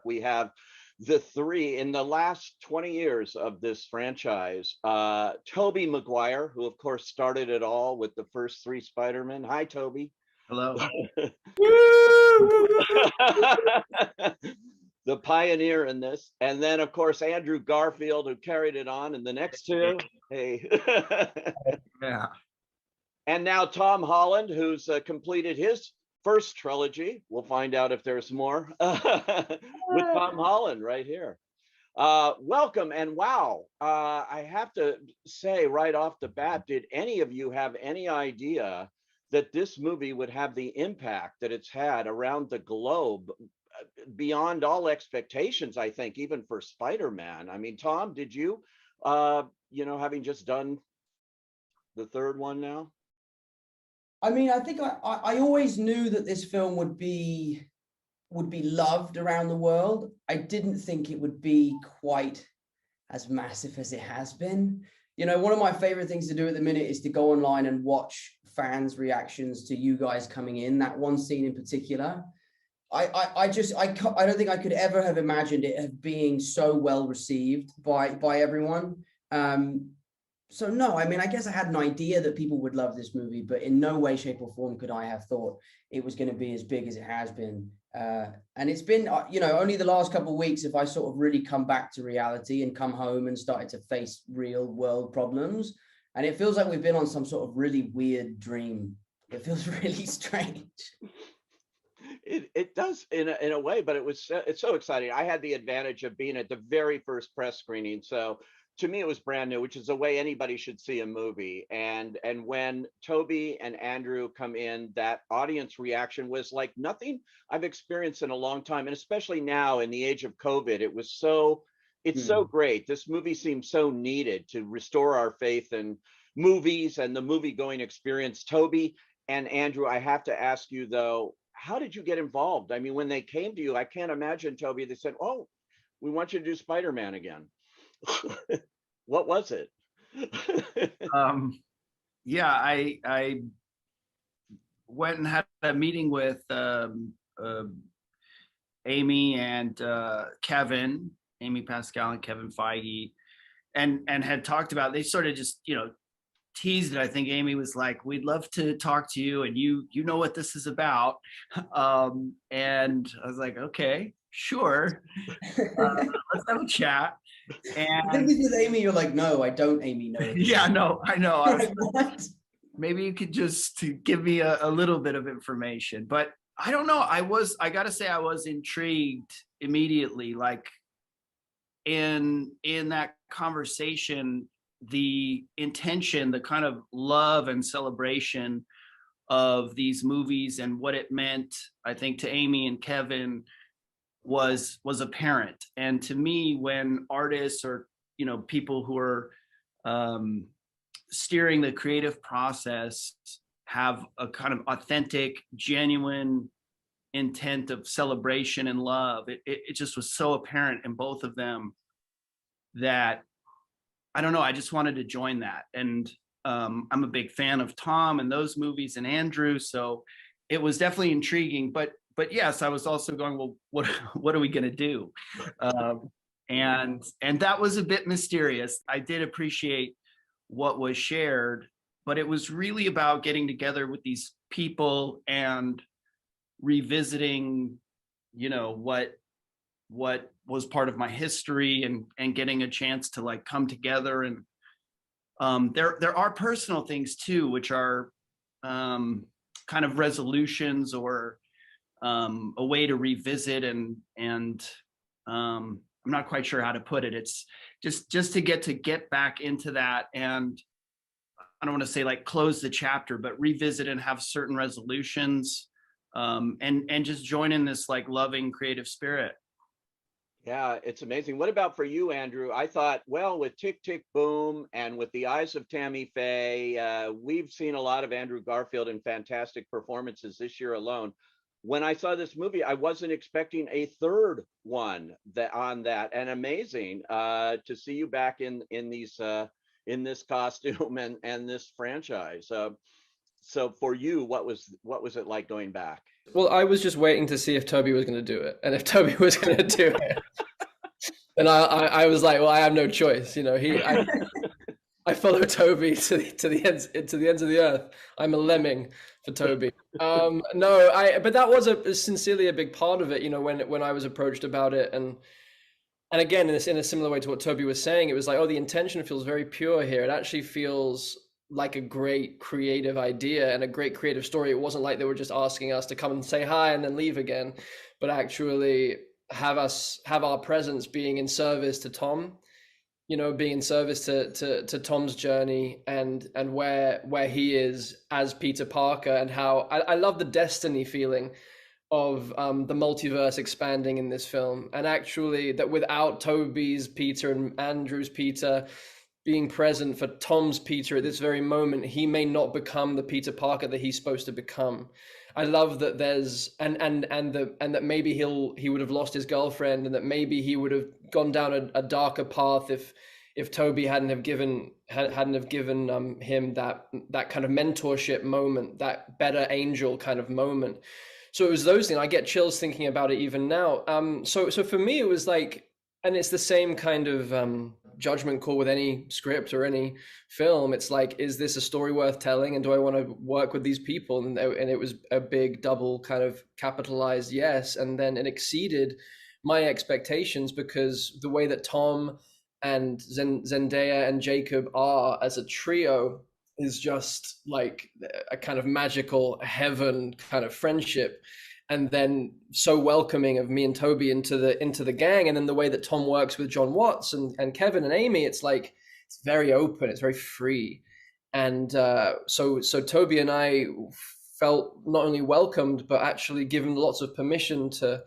We have the three in the last 20 years of this franchise. Tobey Maguire, who of course started it all with the first three Spider-Man. Hi, Tobey. Hello. The pioneer in this. And then, of course, Andrew Garfield, who carried it on in the next two. Hey. Yeah. And now Tom Holland, who's completed his first trilogy. We'll find out if there's more with Tom Holland right here. Welcome and wow. I have to say right off the bat, did any of you have any idea that this movie would have the impact that it's had around the globe beyond all expectations, I think, even for Spider-Man? I mean, Tom, did you, having just done the third one now? I mean, I think I always knew that this film would be loved around the world. I didn't think it would be quite as massive as it has been. You know, one of my favorite things to do at the minute is to go online and watch fans' reactions to you guys coming in. That one scene in particular, I don't think I could ever have imagined it being so well received by everyone. So no, I mean, I guess I had an idea that people would love this movie, but in no way, shape, or form could I have thought it was going to be as big as it has been. And it's been, only the last couple of weeks, if I sort of really come back to reality and come home and started to face real world problems. And it feels like we've been on some sort of really weird dream. It feels really strange. It does in a way, but it's so exciting. I had the advantage of being at the very first press screening, so to me it was brand new, which is the way anybody should see a movie. And when Tobey and Andrew come in, that audience reaction was like nothing I've experienced in a long time, and especially now in the age of COVID, it's so great. This movie seems so needed to restore our faith in movies and the movie going experience. Tobey and Andrew, I have to ask you though, how did you get involved? I mean, when they came to you, I can't imagine, Tobey, they said, "Oh, we want you to do Spider-Man again." What was it? Yeah, I went and had a meeting with Amy and Kevin, Amy Pascal and Kevin Feige, and had talked about, they sort of just, teased it. I think Amy was like, "We'd love to talk to you, and you know what this is about." And I was like, "Okay, sure, let's have a chat." And I think this is Amy. You're like, "No, I don't, Amy. No." Yeah, no, I know. I was Like, what? Maybe you could just give me a little bit of information, but I don't know. I gotta say, I was intrigued immediately. Like in that conversation, the intention, the kind of love and celebration of these movies and what it meant, I think, to Amy and Kevin was apparent. And to me, when artists or people who are steering the creative process have a kind of authentic, genuine intent of celebration and love, it just was so apparent in both of them that, I don't know, I just wanted to join that. And I'm a big fan of Tom and those movies and Andrew, so it was definitely intriguing. But yes, I was also going, well, what are we going to do? And that was a bit mysterious. I did appreciate what was shared, but it was really about getting together with these people and revisiting, what was part of my history, and getting a chance to like come together. And there are personal things too, which are kind of resolutions or a way to revisit, and I'm not quite sure how to put it. It's just to get back into that, and I don't want to say like close the chapter, but revisit and have certain resolutions, and just join in this like loving creative spirit. Yeah, it's amazing. What about for you, Andrew? I thought, well, with Tick, Tick, Boom and with the eyes of Tammy Faye, we've seen a lot of Andrew Garfield in fantastic performances this year alone. When I saw this movie, I wasn't expecting a third one on that, and amazing to see you back in in this costume and this franchise. So for you, what was it like going back? Well, I was just waiting to see if Tobey was going to do it, and if Tobey was going to do it, then I was like, well, I have no choice. You know, I follow Tobey to the ends of the earth. I'm a lemming for Tobey. No, but that was sincerely a big part of it. You know, when I was approached about it, and again, in a similar way to what Tobey was saying, it was like, oh, the intention feels very pure here. It actually feels like a great creative idea and a great creative story. It wasn't like they were just asking us to come and say hi and then leave again, but actually have our presence being in service to Tom, you know, being in service to Tom's journey and where he is as Peter Parker, and how I love the destiny feeling of the multiverse expanding in this film, and actually that without Tobey's Peter and Andrew's Peter being present for Tom's Peter at this very moment, he may not become the Peter Parker that he's supposed to become. I love that there's and that maybe he would have lost his girlfriend, and that maybe he would have gone down a darker path if Tobey hadn't have given him that kind of mentorship moment, that better angel kind of moment. So it was those things. I get chills thinking about it even now. So for me, it was like, and it's the same kind of judgment call with any script or any film. It's like, is this a story worth telling, and do I want to work with these people? And it was a big double kind of capitalized yes, and then it exceeded my expectations, because the way that Tom and Zendaya and Jacob are as a trio is just like a kind of magical heaven kind of friendship, and then so welcoming of me and Tobey into the gang. And then the way that Tom works with John Watts and Kevin and Amy, it's like it's very open, it's very free. And so Tobey and I felt not only welcomed, but actually given lots of permission to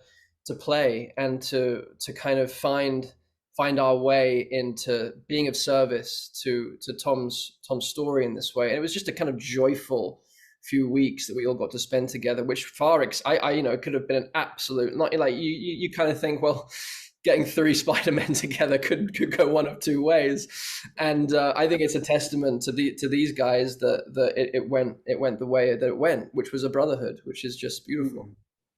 play and to kind of find our way into being of service to Tom's story in this way. And it was just a kind of joyful few weeks that we all got to spend together, which I you know, could have been an absolute, not like you kind of think, well, getting 3 Spider-Men together could go one of two ways. And I think it's a testament to these guys that it went the way that it went, which was a brotherhood, which is just beautiful.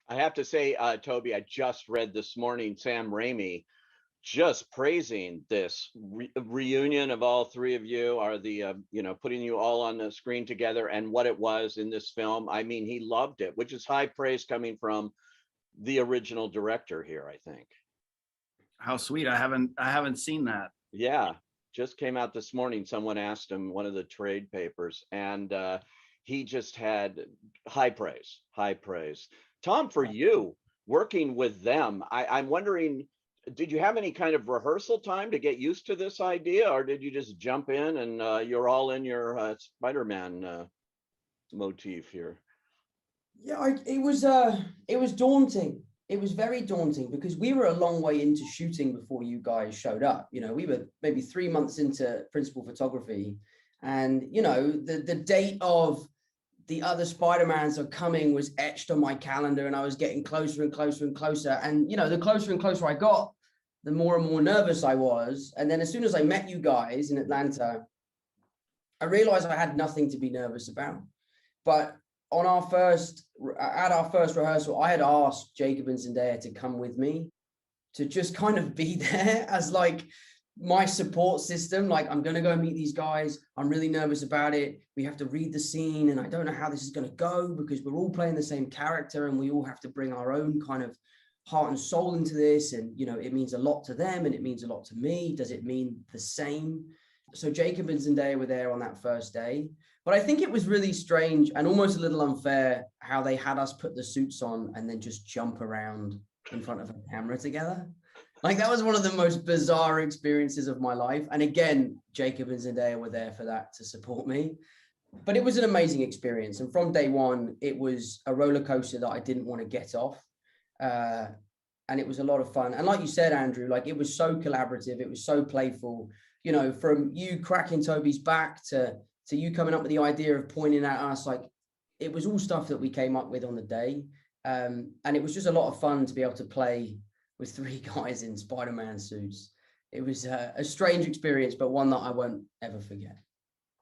I have to say, Tobey, I just read this morning Sam Raimi just praising this reunion of all 3 of you, are the you know, putting you all on the screen together, and what it was in this film. I mean, he loved it, which is high praise coming from the original director here, I think. How sweet. I haven't seen that. Yeah, just came out this morning. Someone asked him, one of the trade papers, and he just had high praise. Tom, for you working with them, I'm wondering, did you have any kind of rehearsal time to get used to this idea, or did you just jump in and you're all in your Spider-Man motif here? Yeah, it was daunting. It was very daunting, because we were a long way into shooting before you guys showed up. You know, we were maybe 3 months into principal photography, and you know, the date of the other Spider-Mans are coming was etched on my calendar, and I was getting closer and closer and closer. And you know, the closer and closer I got, the more and more nervous I was. And then as soon as I met you guys in Atlanta, I realized I had nothing to be nervous about. But at our first rehearsal, I had asked Jacob and Zendaya to come with me, to just kind of be there as like my support system. Like, I'm going to go meet these guys. I'm really nervous about it. We have to read the scene, and I don't know how this is going to go, because we're all playing the same character, and we all have to bring our own kind of heart and soul into this. And, you know, it means a lot to them and it means a lot to me. Does it mean the same? So Jacob and Zendaya were there on that first day. But I think it was really strange and almost a little unfair how they had us put the suits on and then just jump around in front of a camera together. Like, that was one of the most bizarre experiences of my life. And again, Jacob and Zendaya were there for that, to support me. But it was an amazing experience. And from day one, it was a roller coaster that I didn't want to get off. And it was a lot of fun. And like you said, Andrew, like, it was so collaborative. It was so playful, you know, from you cracking Tobey's back to you coming up with the idea of pointing at us. Like, it was all stuff that we came up with on the day. And it was just a lot of fun to be able to play with 3 guys in Spider-Man suits. It was a strange experience, but one that I won't ever forget.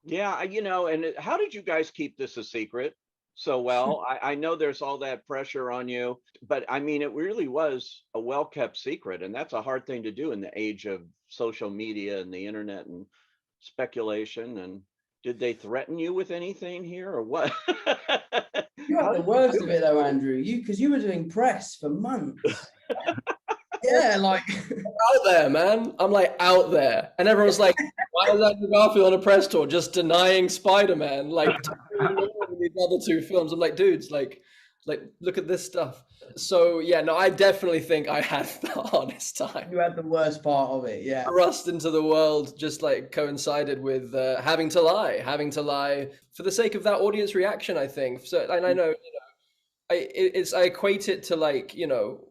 Yeah, you know, and how did you guys keep this a secret? so well. I know there's all that pressure on you, but I mean, it really was a well-kept secret, and that's a hard thing to do in the age of social media and the internet and speculation. And did they threaten you with anything here or what? You How had the did you worst do of it? it though, Andrew. Because you were doing press for months. Yeah, like Out there, man. I'm like out there, and everyone's like, "Why is Andrew Garfield on a press tour just denying Spider-Man? Like these other two films." I'm like, dudes, like look at this stuff. So yeah, no, I definitely think I had the hardest time. you had the worst part of it. Yeah. Thrust into the world just like coincided with having to lie for the sake of that audience reaction. I think so, and I know. I equate it to like,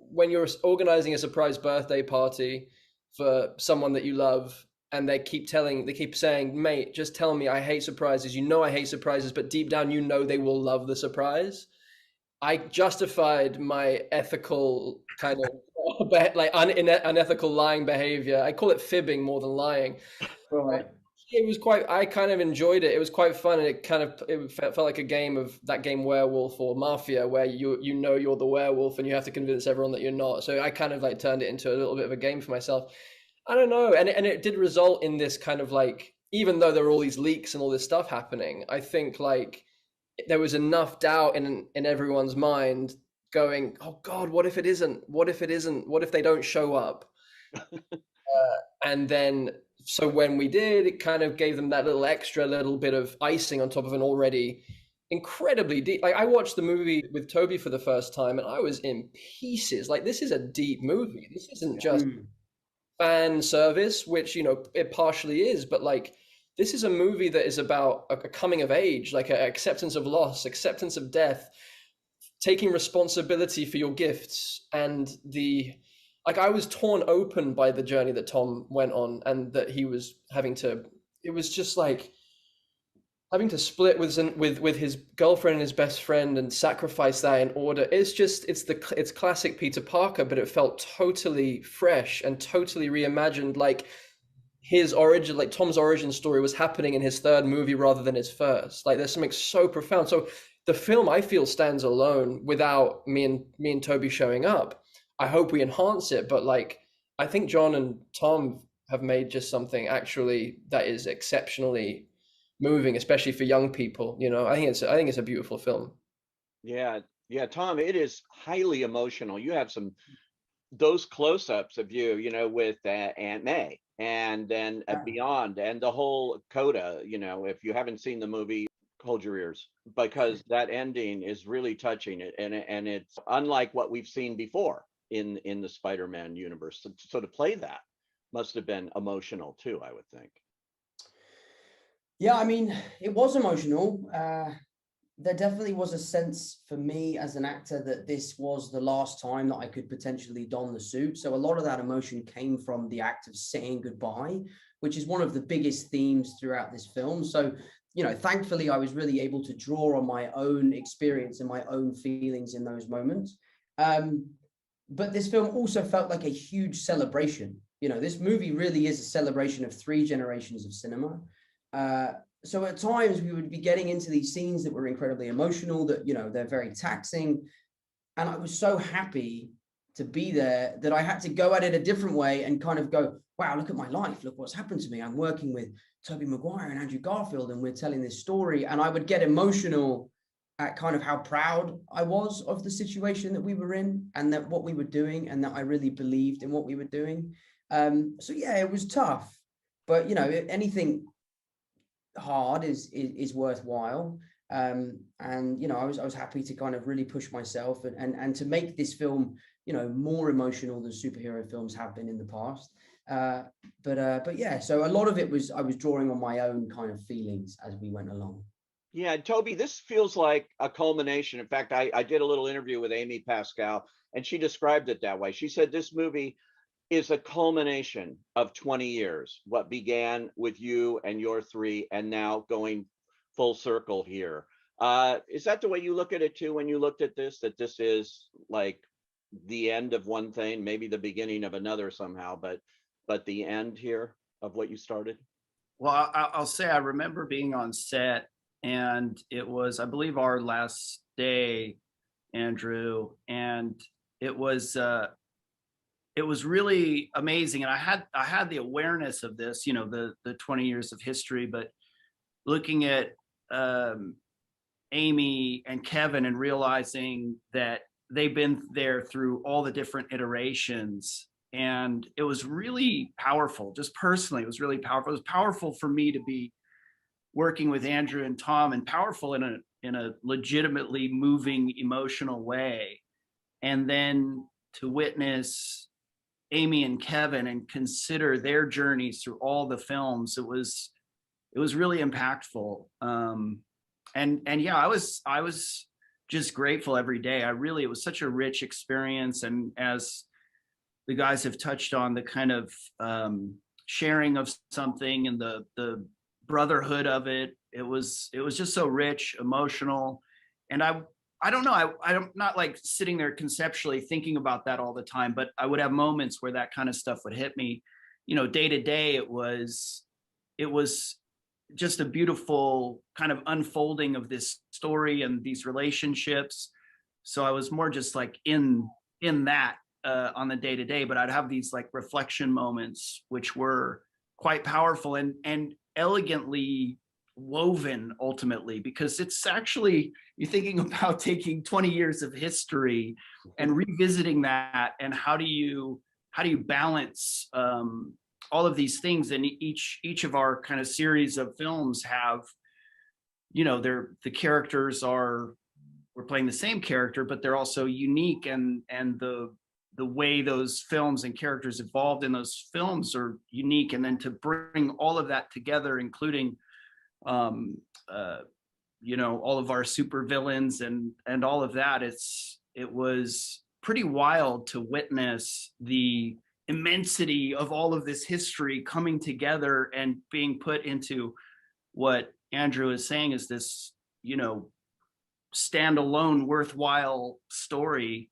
when you're organizing a surprise birthday party for someone that you love and they keep saying, mate, just tell me I hate surprises. I hate surprises, but deep down, they will love the surprise. I justified my ethical kind of like unethical lying behavior. I call it fibbing more than lying. Right. It was I kind of enjoyed it. It was quite fun, and it felt like a game of that game Werewolf or Mafia, where you're the werewolf and you have to convince everyone that you're not. So I kind of like turned it into a little bit of a game for myself. I don't know, and it did result in this kind of like, even though there were all these leaks and all this stuff happening, I think like there was enough doubt in everyone's mind going, oh God, what if it isn't? What if it isn't? What if they don't show up? And then, so when we did, it kind of gave them that little bit of icing on top of an already incredibly deep. Like I watched the movie with Tobey for the first time, and I was in pieces. Like this is a deep movie. This isn't just fan service, which it partially is, but like this is a movie that is about a coming of age, like an acceptance of loss, acceptance of death, taking responsibility for your gifts, and like I was torn open by the journey that Tom went on, and that he was having to. It was just like having to split with his girlfriend and his best friend and sacrifice that in order. It's classic Peter Parker, but it felt totally fresh and totally reimagined. Like his origin, like Tom's origin story was happening in his third movie rather than his first. Like there's something so profound. So the film, I feel, stands alone without me and Tobey showing up. I hope we enhance it, but like I think John and Tom have made just something actually that is exceptionally moving, especially for young people. I think it's a beautiful film. Yeah, yeah, Tom, it is highly emotional. You have those close-ups of you, with Aunt May, and then beyond, and the whole coda. If you haven't seen the movie, hold your ears, because that ending is really touching. And it's unlike what we've seen before in the Spider-Man universe. So to play that must have been emotional too, I would think. Yeah, I mean, it was emotional. There definitely was a sense for me as an actor that this was the last time that I could potentially don the suit. So a lot of that emotion came from the act of saying goodbye, which is one of the biggest themes throughout this film. So, thankfully, I was really able to draw on my own experience and my own feelings in those moments. But this film also felt like a huge celebration. This movie really is a celebration of 3 generations of cinema. So at times we would be getting into these scenes that were incredibly emotional, that, they're very taxing. And I was so happy to be there that I had to go at it a different way and kind of go, wow, look at my life. Look what's happened to me. I'm working with Tobey Maguire and Andrew Garfield, and we're telling this story. And I would get emotional at kind of how proud I was of the situation that we were in, and that what we were doing, and that I really believed in what we were doing. So yeah, it was tough, but anything hard is worthwhile. And I was happy to kind of really push myself and to make this film more emotional than superhero films have been in the past. But yeah, so a lot of it was I was drawing on my own kind of feelings as we went along. Yeah, Toby, this feels like a culmination. In fact, I did a little interview with Amy Pascal, and she described it that way. She said this movie is a culmination of 20 years, what began with you and your 3, and now going full circle here. Is that the way you look at it too when you looked at this, that this is like the end of one thing, maybe the beginning of another somehow, but the end here of what you started? Well, I'll say I remember being on set and it was, I believe, our last day, Andrew, and it was really amazing. And I had the awareness of this, you know, the 20 years of history, but looking at Amy and Kevin and realizing that they've been there through all the different iterations. And it was really powerful. Just personally, it was really powerful. It was powerful for me to be working with Andrew and Tom, and powerful in a legitimately moving, emotional way. And then to witness Amy and Kevin and consider their journeys through all the films, it was really impactful. And yeah, I was just grateful every day. It was such a rich experience. And as the guys have touched on, the kind of sharing of something and the brotherhood of it, it was just so rich, emotional. And I don't know, I'm not like sitting there conceptually thinking about that all the time, but I would have moments where that kind of stuff would hit me. You know, day to day, it was just a beautiful kind of unfolding of this story and these relationships. So I was more just like in that on the day to day, but I'd have these like reflection moments, which were quite powerful and elegantly woven ultimately, because it's actually, you're thinking about taking 20 years of history and revisiting that, and how do you balance all of these things. And each of our kind of series of films have, you know, the characters we're playing the same character, but they're also unique, and the way those films and characters evolved in those films are unique. And then to bring all of that together, including you know, all of our super villains and all of that, it was pretty wild to witness the immensity of all of this history coming together and being put into what Andrew is saying is this, you know, standalone worthwhile story.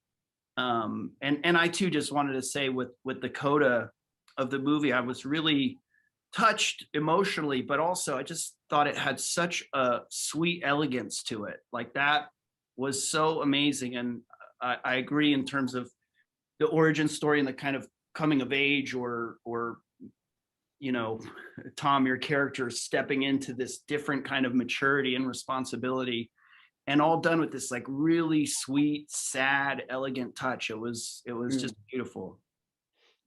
And I too just wanted to say with the coda of the movie, I was really touched emotionally, but also I just thought it had such a sweet elegance to it. Like, that was so amazing. And I agree in terms of the origin story and the kind of coming of age, or you know, Tom, your character stepping into this different kind of maturity and responsibility, and all done with this like really sweet, sad, elegant touch. It was just beautiful.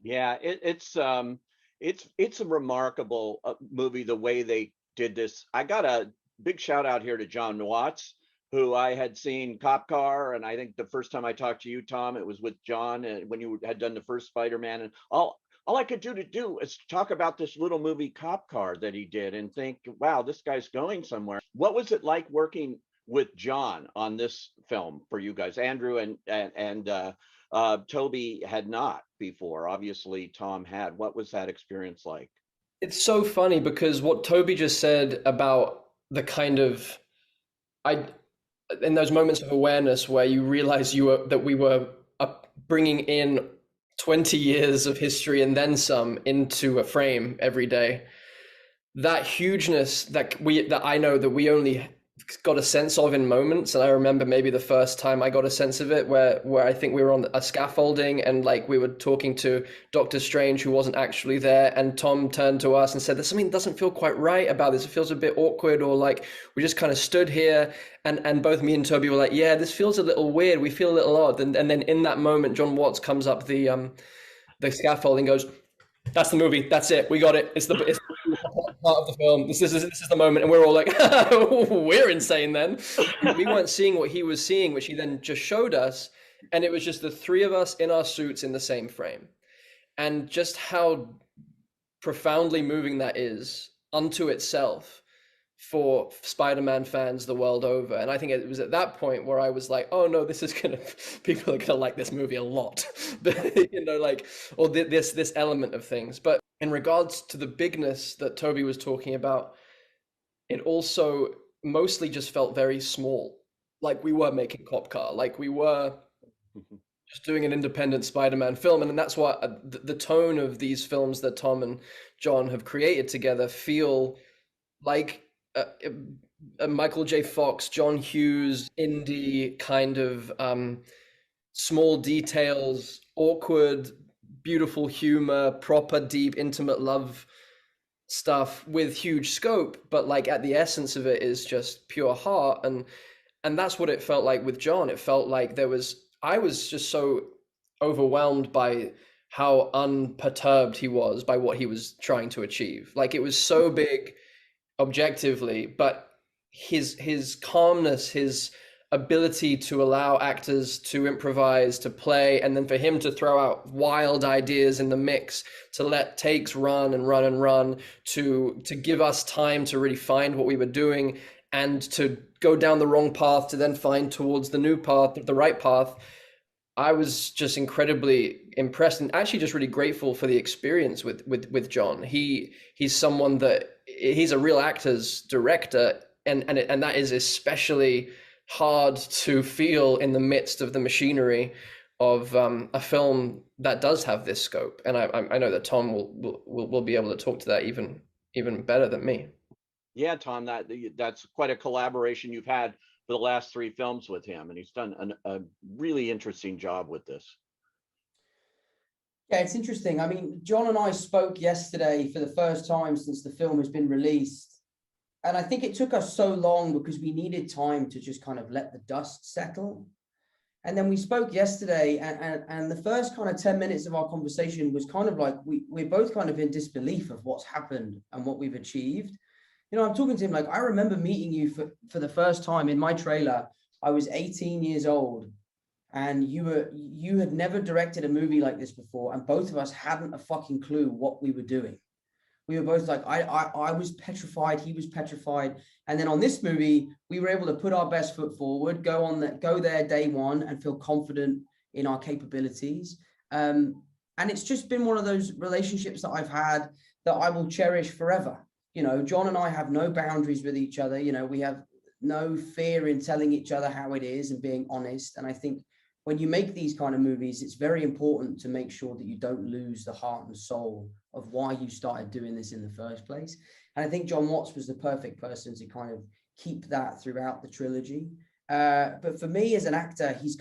Yeah, it's a remarkable movie, the way they did this. I got a big shout out here to John Watts, who I had seen Cop Car, and I think the first time I talked to you, Tom, it was with John, and when you had done the first Spider-Man, and all I could do is talk about this little movie Cop Car that he did, and think, wow, this guy's going somewhere. What was it like working with John on this film for you guys? Andrew and Tobey had not before. Obviously, Tom had. What was that experience like? It's so funny because what Tobey just said about the kind of, in those moments of awareness where you realize that we were bringing in 20 years of history and then some into a frame every day. That hugeness that I know that we only got a sense of in moments. And I remember maybe the first time I got a sense of it where I think we were on a scaffolding and like we were talking to Doctor Strange, who wasn't actually there, and Tom turned to us and said, there's something that doesn't feel quite right about this. It feels a bit awkward, or like we just kind of stood here and both me and Tobey were like, yeah, this feels a little weird. We feel a little odd. And then in that moment, John Watts comes up the scaffolding, goes, that's the movie. That's it. We got it. It's the part of the film. This is the moment, and we're all like, we're insane. Then we weren't seeing what he was seeing, which he then just showed us, and it was just the three of us in our suits in the same frame, and just how profoundly moving that is unto itself for Spider-Man fans the world over. And I think it was at that point where I was like, oh no, people are gonna like this movie a lot, you know, like, or this element of things. But in regards to the bigness that Tobey was talking about, it also mostly just felt very small. Like we were making Cop Car, like we were just doing an independent Spider-Man film. And that's why the tone of these films that Tom and John have created together feel like Michael J. Fox, John Hughes, indie kind of small details, awkward, beautiful humor, proper, deep, intimate love stuff with huge scope, but like at the essence of it is just pure heart. And that's what it felt like with John. It felt like I was just so overwhelmed by how unperturbed he was by what he was trying to achieve. Like it was so big objectively, but his calmness, his ability to allow actors to improvise, to play, and then for him to throw out wild ideas in the mix, to let takes run and run and run, to give us time to really find what we were doing, and to go down the wrong path to then find towards the new path, the right path. I was just incredibly impressed and actually just really grateful for the experience with John. He's someone that he's a real actor's director, and that is especially hard to feel in the midst of the machinery of a film that does have this scope. And I know that Tom will be able to talk to that even better than me. Yeah, Tom, that's quite a collaboration you've had for the last 3 films with him, and he's done a really interesting job with this. Yeah, it's interesting. I mean, John and I spoke yesterday for the first time since the film has been released. And I think it took us so long because we needed time to just kind of let the dust settle. And then we spoke yesterday, and the first kind of 10 minutes of our conversation was kind of like we're both kind of in disbelief of what's happened and what we've achieved. You know, I'm talking to him like, I remember meeting you for the first time in my trailer. I was 18 years old, and you had never directed a movie like this before, and both of us hadn't a fucking clue what we were doing. We were both like, I was petrified, he was petrified. And then on this movie, we were able to put our best foot forward, go there day one and feel confident in our capabilities. And it's just been one of those relationships that I've had that I will cherish forever. You know, John and I have no boundaries with each other. You know, we have no fear in telling each other how it is and being honest. And I think when you make these kind of movies, it's very important to make sure that you don't lose the heart and soul of why you started doing this in the first place. And I think John Watts was the perfect person to kind of keep that throughout the trilogy. But for me as an actor, he's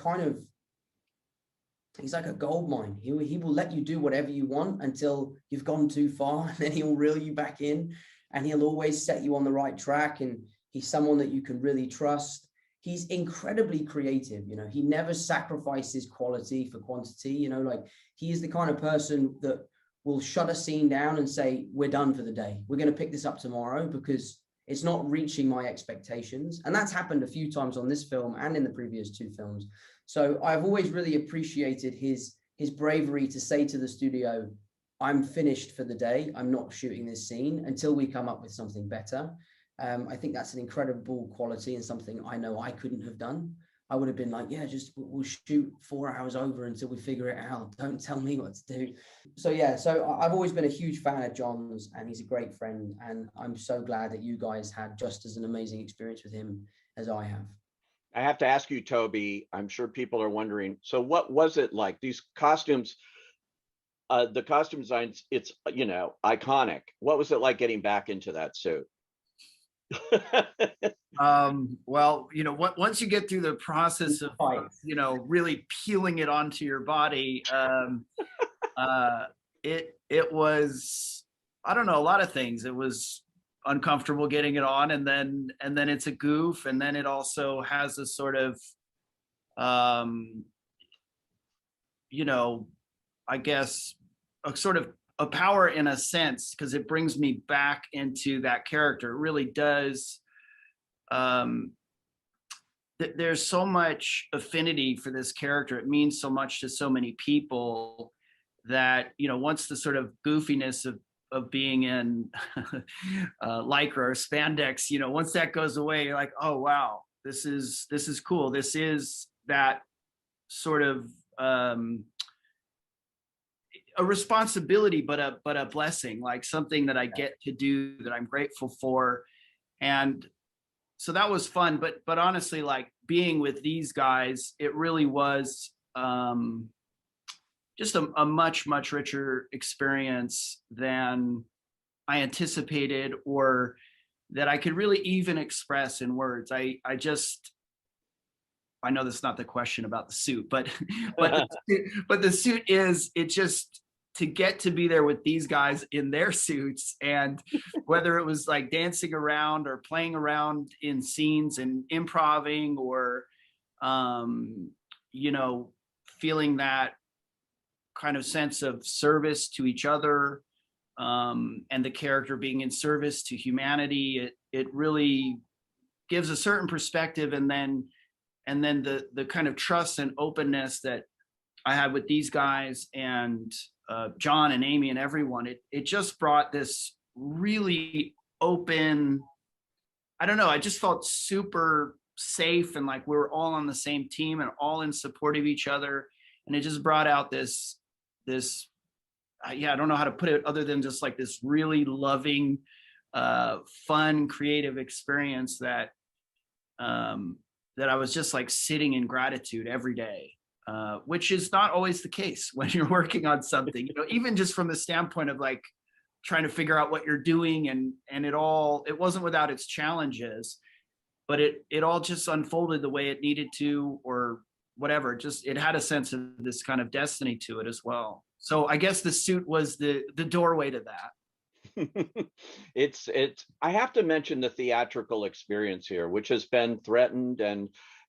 like a gold mine. He will let you do whatever you want until you've gone too far, and then he'll reel you back in, and he'll always set you on the right track. And he's someone that you can really trust. He's incredibly creative. You know, he never sacrifices quality for quantity. You know, like he is the kind of person that will shut a scene down and say, we're done for the day. We're going to pick this up tomorrow because it's not reaching my expectations. And that's happened a few times on this film and in the previous 2 films. So I've always really appreciated his bravery to say to the studio, I'm finished for the day. I'm not shooting this scene until we come up with something better. I think that's an incredible quality and something I know I couldn't have done. I would have been like, yeah, just we'll shoot 4 hours over until we figure it out. Don't tell me what to do. So yeah, so I've always been a huge fan of John's, and he's a great friend. And I'm so glad that you guys had just as an amazing experience with him as I have. I have to ask you, Tobey, I'm sure people are wondering, so what was it like? These costumes, the costume designs, it's, you know, iconic. What was it like getting back into that suit? Well, you know, once you get through the process of, you know, really peeling it onto your body, it was, I don't know, a lot of things. It was uncomfortable getting it on, and then it's a goof, and then it also has a sort of, you know, I guess a sort of a power in a sense, because it brings me back into that character. It really does. There's so much affinity for this character. It means so much to so many people that, you know, once the sort of goofiness of being in lycra or spandex, you know, once that goes away, you're like, oh wow, this is cool. This is that sort of a responsibility, but a blessing, like something that I get to do that I'm grateful for. And so that was fun. But honestly, like being with these guys, it really was just a much richer experience than I anticipated or that I could really even express in words. I know that's not the question about the suit, but the suit is, it just, to get to be there with these guys in their suits, and whether it was like dancing around or playing around in scenes and improving, or you know, feeling that kind of sense of service to each other, and the character being in service to humanity, it really gives a certain perspective. And then the kind of trust and openness that I had with these guys, and John and Amy and everyone, it just brought this really open, I don't know, I just felt super safe, and like we were all on the same team and all in support of each other. And it just brought out this yeah, I don't know how to put it other than just like this really loving, fun, creative experience that that I was just like sitting in gratitude every day, which is not always the case when you're working on something, you know, even just from the standpoint of like trying to figure out what you're doing, and it wasn't without its challenges, but it all just unfolded the way it needed to, or whatever. Just, it had a sense of this kind of destiny to it as well. So I guess the suit was the doorway to that. It's I have to mention the theatrical experience here, which has been threatened,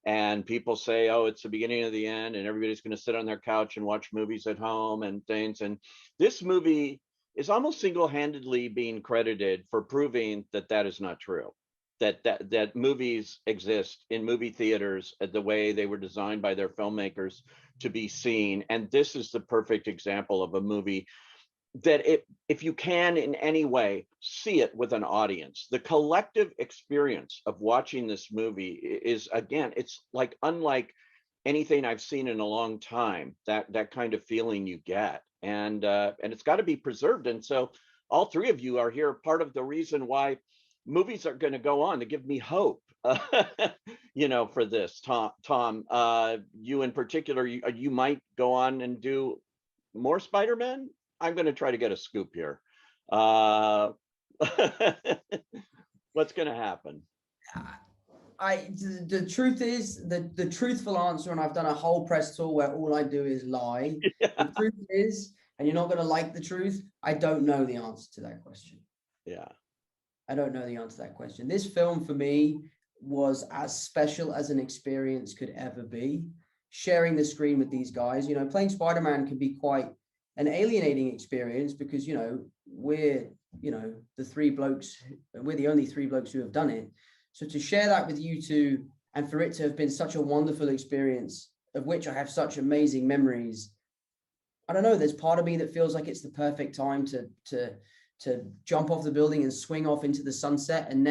and people say, oh, it's the beginning of the end and everybody's going to sit on their couch and watch movies at home and things. And this movie is almost single-handedly being credited for proving that that is not true. That movies exist in movie theaters the way they were designed by their filmmakers to be seen. And this is the perfect example of a movie that if you can in any way see it with an audience, the collective experience of watching this movie is, again, it's like unlike anything I've seen in a long time, that kind of feeling you get. And it's got to be preserved. And so all three of you are here, part of the reason why movies are going to go on, to give me hope, you know, for this. Tom, you in particular, you might go on and do more Spider-Man. I'm going to try to get a scoop here. What's going to happen? The truth is, the truthful answer, and I've done a whole press tour where all I do is lie. Yeah. The truth is, and you're not going to like the truth, I don't know the answer to that question. Yeah. I don't know the answer to that question. This film for me was as special as an experience could ever be. Sharing the screen with these guys, you know, playing Spider-Man can be quite an alienating experience because, you know, we're the only three blokes who have done it. So to share that with you two, and for it to have been such a wonderful experience, of which I have such amazing memories, I don't know, there's part of me that feels like it's the perfect time to jump off the building and swing off into the sunset and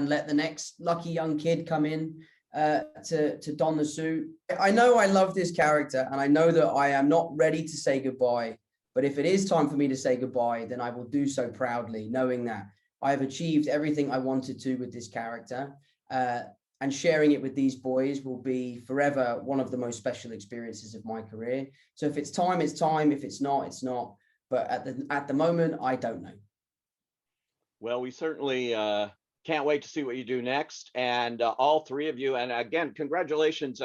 let the next lucky young kid come in to don the suit. I know I love this character, and I know that I am not ready to say goodbye, but if it is time for me to say goodbye, then I will do so proudly, knowing that I have achieved everything I wanted to with this character, and sharing it with these boys will be forever one of the most special experiences of my career. So if it's time, it's time. If it's not, it's not. But at the moment, I don't know. Well, we certainly can't wait to see what you do next. And all three of you, and again, congratulations,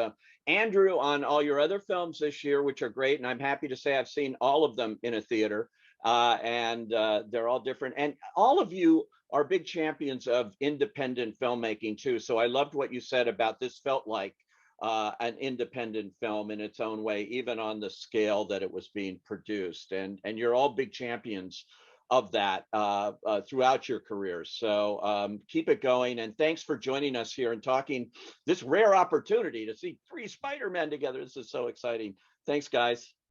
Andrew, on all your other films this year, which are great. And I'm happy to say I've seen all of them in a theater, and they're all different. And all of you are big champions of independent filmmaking too. So I loved what you said about this felt like an independent film in its own way, even on the scale that it was being produced. And you're all big champions of that throughout your careers. So keep it going. And thanks for joining us here and talking this rare opportunity to see three Spider-Men together. This is so exciting. Thanks, guys.